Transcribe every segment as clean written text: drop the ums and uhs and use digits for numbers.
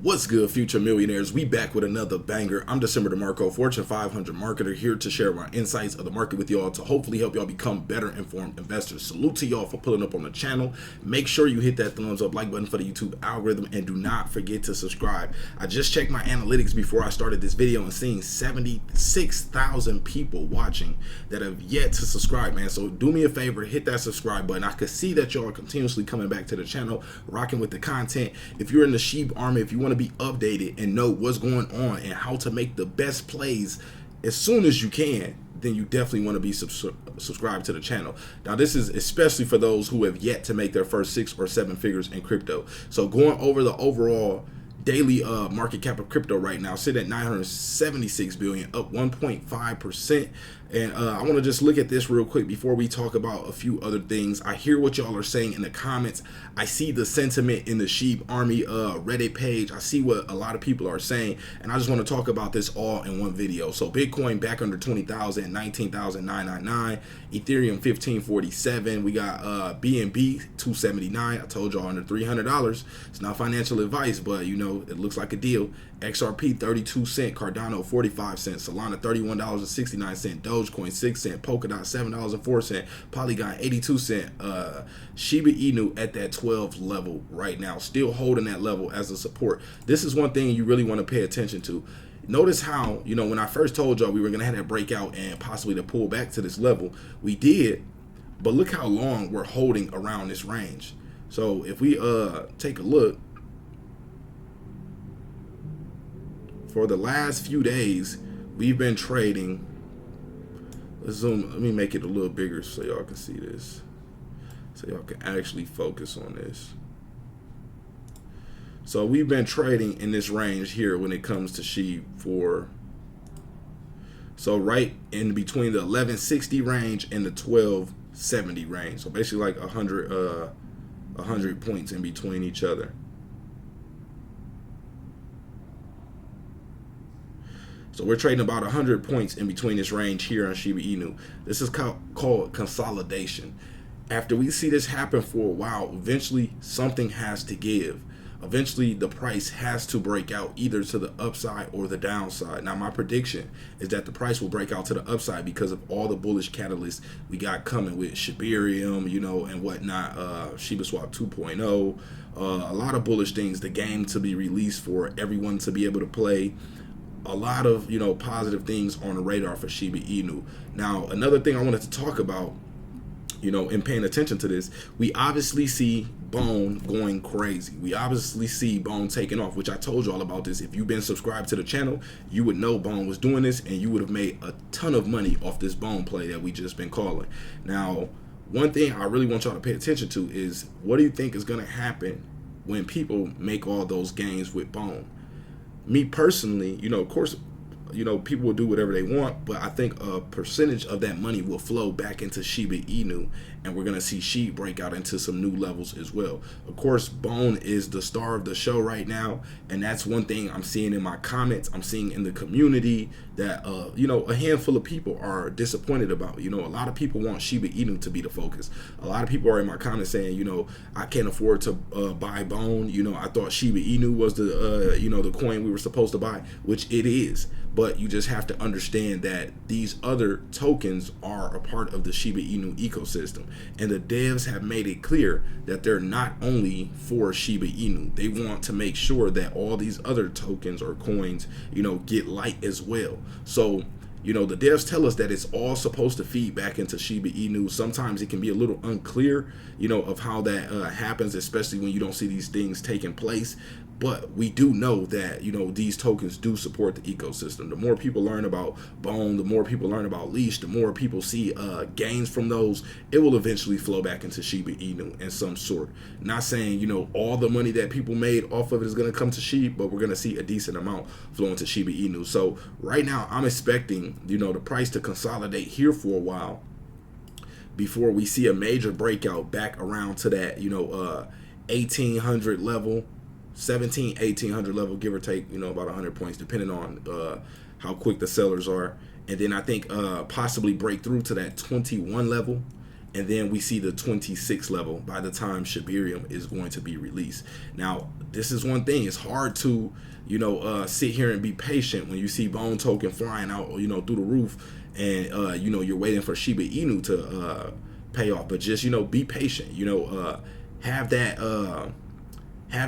What's good, future millionaires? We back with another banger. I'm DecemberDeMarco, Fortune 500 marketer, here to share my insights of the market with y'all to hopefully help y'all become better informed investors. Salute to y'all for pulling up on the channel. Make sure you hit that thumbs up like button for the YouTube algorithm, and do not forget to subscribe. I just checked my analytics before I started this video and seeing 76,000 people watching that have yet to subscribe, man. So do me a favor, hit that subscribe button. I could see that y'all are continuously coming back to the channel, rocking with the content. If you're in the SHIB army, if you want to be updated and know what's going on and how to make the best plays as soon as you can, then you definitely want to be subscribed to the channel. Now, this is especially for those who have yet to make their first 6 or 7 figures in crypto. So going over the overall daily market cap of crypto right now, sit at 976 billion, up 1.5%. And I want to just look at this real quick before we talk about a few other things. I hear what y'all are saying in the comments. I see the sentiment in the SHIB Army Reddit page. I see what a lot of people are saying, and I just want to talk about this all in one video. So Bitcoin back under 20,000, 19,999. Ethereum 1547. We got BNB 279. I told y'all under $300. It's not financial advice, but you know, it looks like a deal. XRP 32 cent, Cardano 45 cents, Solana $31.69, Dogecoin 6 cent, Polkadot $7.04 cent, Polygon 82 cent, Shiba Inu at that 12 level right now, still holding that level as a support. This is one thing you really want to pay attention to. Notice how, you know, when I first told y'all we were going to have that breakout and possibly to pull back to this level, we did, but look how long we're holding around this range. So if we take a look, for the last few days, we've been trading. Let's zoom. Let me make it a little bigger so y'all can see this, so y'all can actually focus on this. So we've been trading in this range here when it comes to SHIB for, so right in between the 1160 range and the 1270 range. So basically like 100 points in between each other. So we're trading about 100 points in between this range here on Shiba Inu. This is called consolidation. After we see this happen for a while, eventually something has to give. Eventually the price has to break out either to the upside or the downside. Now, my prediction is that the price will break out to the upside because of all the bullish catalysts we got coming with Shibarium, you know, and whatnot, shibaswap 2.0, a lot of bullish things, the game to be released for everyone to be able to play. A lot of, you know, positive things on the radar for Shiba Inu. Now, another thing I wanted to talk about, you know, in paying attention to this, we obviously see Bone going crazy. We obviously see Bone taking off, which I told you all about this. If you've been subscribed to the channel, you would know Bone was doing this, and you would have made a ton of money off this Bone play that we just been calling. Now, one thing I really want y'all to pay attention to is, what do you think is going to happen when people make all those gains with Bone? Me personally, you know, of course, you know, people will do whatever they want, but I think a percentage of that money will flow back into Shiba Inu, and we're going to see SHIB break out into some new levels as well. Of course, Bone is the star of the show right now, and that's one thing I'm seeing in my comments. I'm seeing in the community that, you know, a handful of people are disappointed about. You know, a lot of people want Shiba Inu to be the focus. A lot of people are in my comments saying, you know, I can't afford to buy Bone. You know, I thought Shiba Inu was the, you know, the coin we were supposed to buy, which it is. But you just have to understand that these other tokens are a part of the Shiba Inu ecosystem. And the devs have made it clear that they're not only for Shiba Inu. They want to make sure that all these other tokens or coins, you know, get light as well. So, you know, the devs tell us that it's all supposed to feed back into Shiba Inu. Sometimes it can be a little unclear, you know, of how that happens, especially when you don't see these things taking place. But we do know that, you know, these tokens do support the ecosystem. The more people learn about Bone, the more people learn about Leash, the more people see gains from those, it will eventually flow back into Shiba Inu in some sort. Not saying, you know, all the money that people made off of it is going to come to SHIB, but we're going to see a decent amount flowing to Shiba Inu. So right now, I'm expecting, you know, the price to consolidate here for a while before we see a major breakout back around to that, you know, 1800 level. 1800 level, give or take, you know, about 100 points, depending on how quick the sellers are. And then I think possibly break through to that 21 level and then we see the 26 level by the time Shibarium is going to be released. Now, this is one thing. It's hard to, sit here and be patient when you see Bone token flying out, through the roof, and you're waiting for Shiba Inu to pay off. But just be patient. Have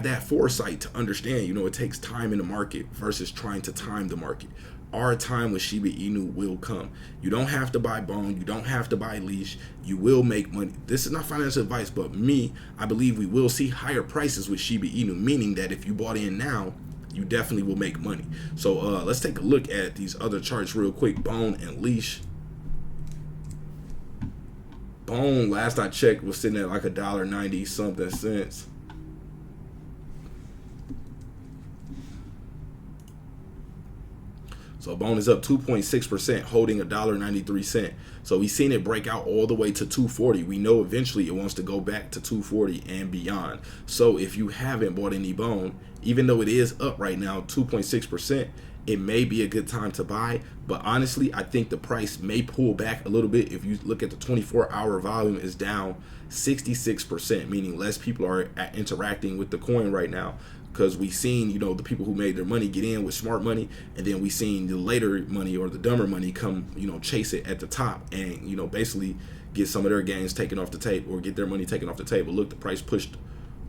that foresight to understand. It takes time in the market versus trying to time the market. Our time with Shiba Inu will come. You don't have to buy Bone. You don't have to buy Leash. You will make money. This is not financial advice, but I believe we will see higher prices with Shiba Inu, meaning that if you bought in now, you definitely will make money. So let's take a look at these other charts real quick. Bone and Leash. Bone, last I checked, was sitting at like $1.90 something cents. So Bone is up 2.6%, holding $1.93. So we've seen it break out all the way to 240. We know eventually it wants to go back to 240 and beyond. So if you haven't bought any Bone, even though it is up right now 2.6%, it may be a good time to buy. But honestly, I think the price may pull back a little bit. If you look at the 24-hour volume, is down 66%, meaning less people are interacting with the coin right now. Because we've seen, the people who made their money get in with smart money, and then we've seen the later money or the dumber money come, chase it at the top and, basically get some of their gains taken off the table or get their money taken off the table. Look, the price pushed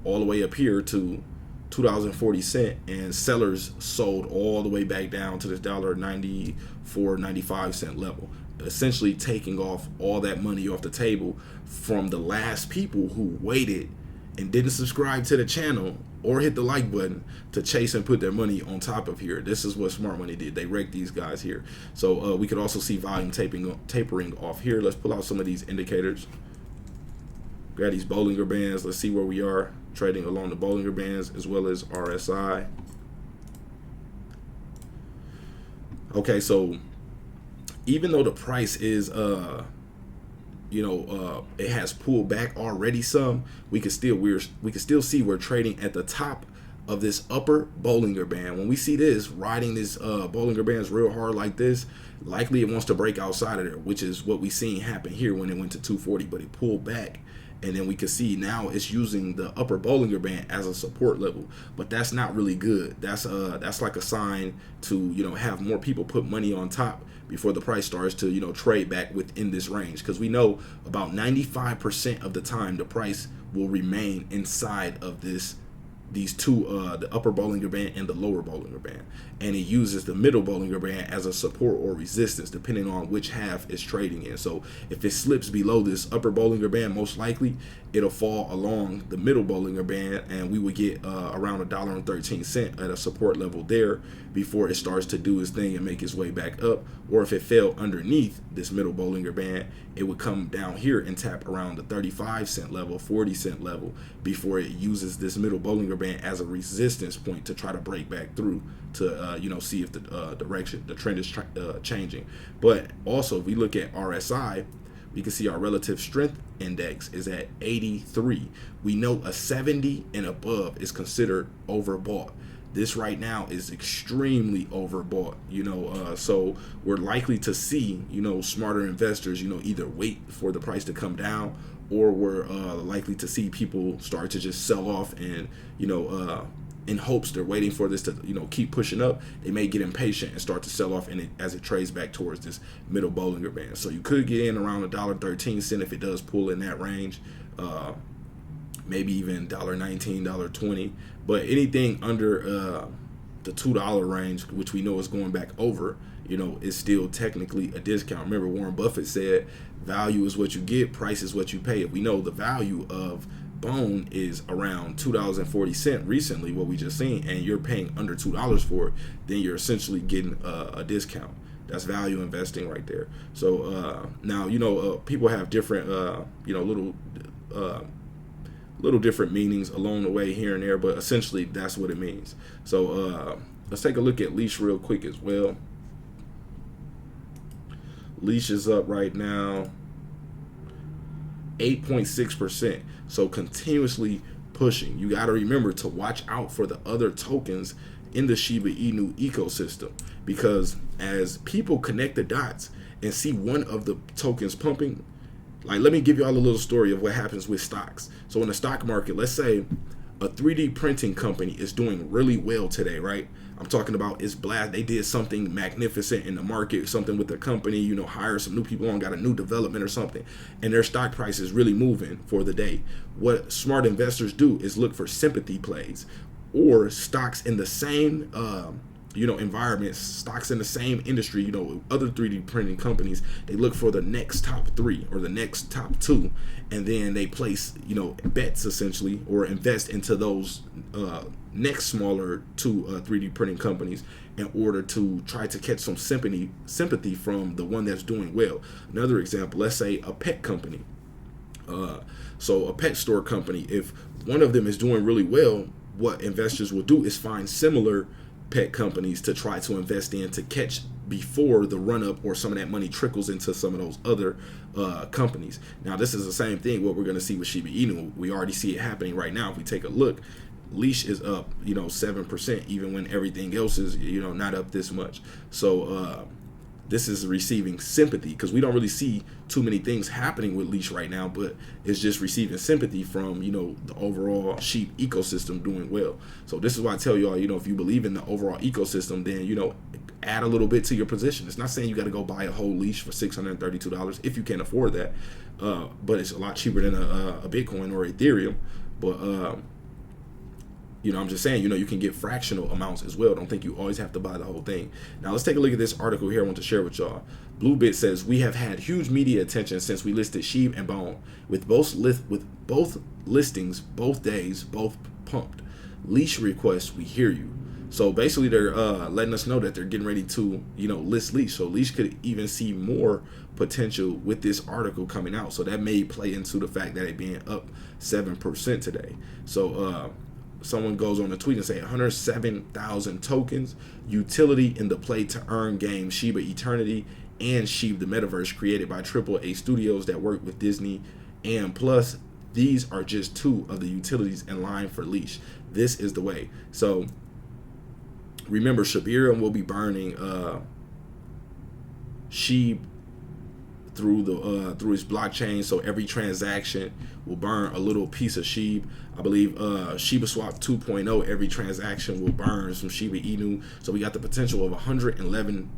all the way up here to $2.40, and sellers sold all the way back down to this $1.94-95 level, essentially taking off all that money off the table from the last people who waited and didn't subscribe to the channel or hit the like button to chase and put their money on top of here. This is what smart money did. They wrecked these guys here. So we could also see volume tapering off here. Let's pull out some of these indicators. Grab these Bollinger Bands. Let's see where we are trading along the Bollinger Bands as well as RSI. Okay, so even though the price is it has pulled back already some, we can still see we're trading at the top of this upper Bollinger Band. When we see this riding this Bollinger Bands real hard like this, likely it wants to break outside of there, which is what we seen happen here when it went to 240, but it pulled back. And then we can see now it's using the upper Bollinger Band as a support level, but that's not really good. That's like a sign to have more people put money on top before the price starts to trade back within this range, because we know about 95% of the time the price will remain inside of these two, the upper Bollinger Band and the lower Bollinger Band, and it uses the middle Bollinger Band as a support or resistance depending on which half it's trading in. So if it slips below this upper Bollinger Band, most likely it'll fall along the middle Bollinger Band, and we would get around $1.13 at a support level there before it starts to do its thing and make its way back up. Or if it fell underneath this middle Bollinger Band, it would come down here and tap around the 35-cent level, 40-cent level before it uses this middle Bollinger Band as a resistance point to try to break back through to see if the the trend is changing. But also, if we look at RSI, we can see our relative strength index is at 83. We know a 70 and above is considered overbought. This right now is extremely overbought, so we're likely to see, smarter investors, either wait for the price to come down, or we're likely to see people start to just sell off and, in hopes they're waiting for this to, keep pushing up. They may get impatient and start to sell off as it trades back towards this middle Bollinger Band. So you could get in around $1.13 if it does pull in that range. Maybe even $1.19, $1.20, but anything under the $2 range, which we know is going back over, is still technically a discount. Remember, Warren Buffett said, value is what you get, price is what you pay. If we know the value of Bone is around $2.40 recently, what we just seen, and you're paying under $2 for it, then you're essentially getting a discount. That's value investing right there. So now, people have different, little different meanings along the way here and there, but essentially that's what it means. So let's take a look at Leash real quick as well. Leash is up right now 8.6%, so continuously pushing. You got to remember to watch out for the other tokens in the Shiba Inu ecosystem, because as people connect the dots and see one of the tokens pumping, Like, let me give you all a little story of what happens with stocks. So in the stock market, let's say a 3D printing company is doing really well today, right? I'm talking about it's blast. They did something magnificent in the market, something with the company, you know, hire some new people on, got a new development or something, and their stock price is really moving for the day. What smart investors do is look for sympathy plays or stocks in the same environments, stocks in the same industry, you know, other 3D printing companies. They look for the next top 3 or the next top 2, and then they place, you know, bets essentially, or invest into those next smaller 2 3D printing companies in order to try to catch some sympathy from the one that's doing well. Another example, let's say a pet company. So a pet store company, if one of them is doing really well, what investors will do is find similar pet companies to try to invest in to catch before the run up or some of that money trickles into some of those other companies. Now, this is the same thing what we're going to see with Shiba Inu. We already see it happening right now. If we take a look, Leash is up, 7%, even when everything else is, not up this much. So this is receiving sympathy, because we don't really see too many things happening with Leash right now, but it's just receiving sympathy from, the overall sheep ecosystem doing well. So this is why I tell y'all, if you believe in the overall ecosystem, then, add a little bit to your position. It's not saying you got to go buy a whole Leash for $632 if you can't afford that, but it's a lot cheaper than a Bitcoin or Ethereum. But I'm just saying, you can get fractional amounts as well. Don't think you always have to buy the whole thing. Now, let's take a look at this article here I want to share with y'all. Bluebit says, we have had huge media attention since we listed Shib and Bone. With both listings, both days, both pumped. Leash requests, we hear you. So basically, they're letting us know that they're getting ready to, list Leash. So Leash could even see more potential with this article coming out. So that may play into the fact that it being up 7% today. So, someone goes on a tweet and say 107,000 tokens, utility in the play to earn game Shiba Eternity and Shib the Metaverse, created by AAA studios that work with Disney. And plus, these are just 2 of the utilities in line for Leash. This is the way. So remember, Ethereum will be burning Shib through his blockchain, so every transaction will burn a little piece of Shib. I believe shibaswap 2.0, every transaction will burn some Shiba Inu. So we got the potential of 111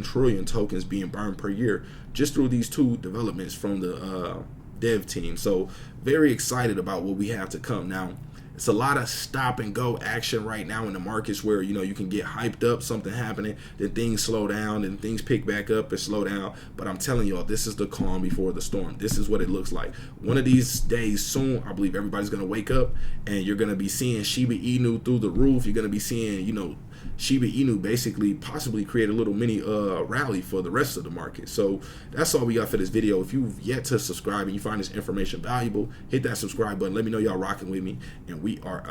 trillion tokens being burned per year just through these 2 developments from the dev team. So very excited about what we have to come. Now, it's a lot of stop and go action right now in the markets where, you can get hyped up, something happening, then things slow down, and things pick back up and slow down. But I'm telling y'all, this is the calm before the storm. This is what it looks like. One of these days soon, I believe everybody's going to wake up and you're going to be seeing Shiba Inu through the roof. You're going to be seeing, Shiba Inu basically possibly create a little mini rally for the rest of the market. So that's all we got for this video. If you've yet to subscribe and you find this information valuable, hit that subscribe button. Let me know y'all rocking with me, and we are out.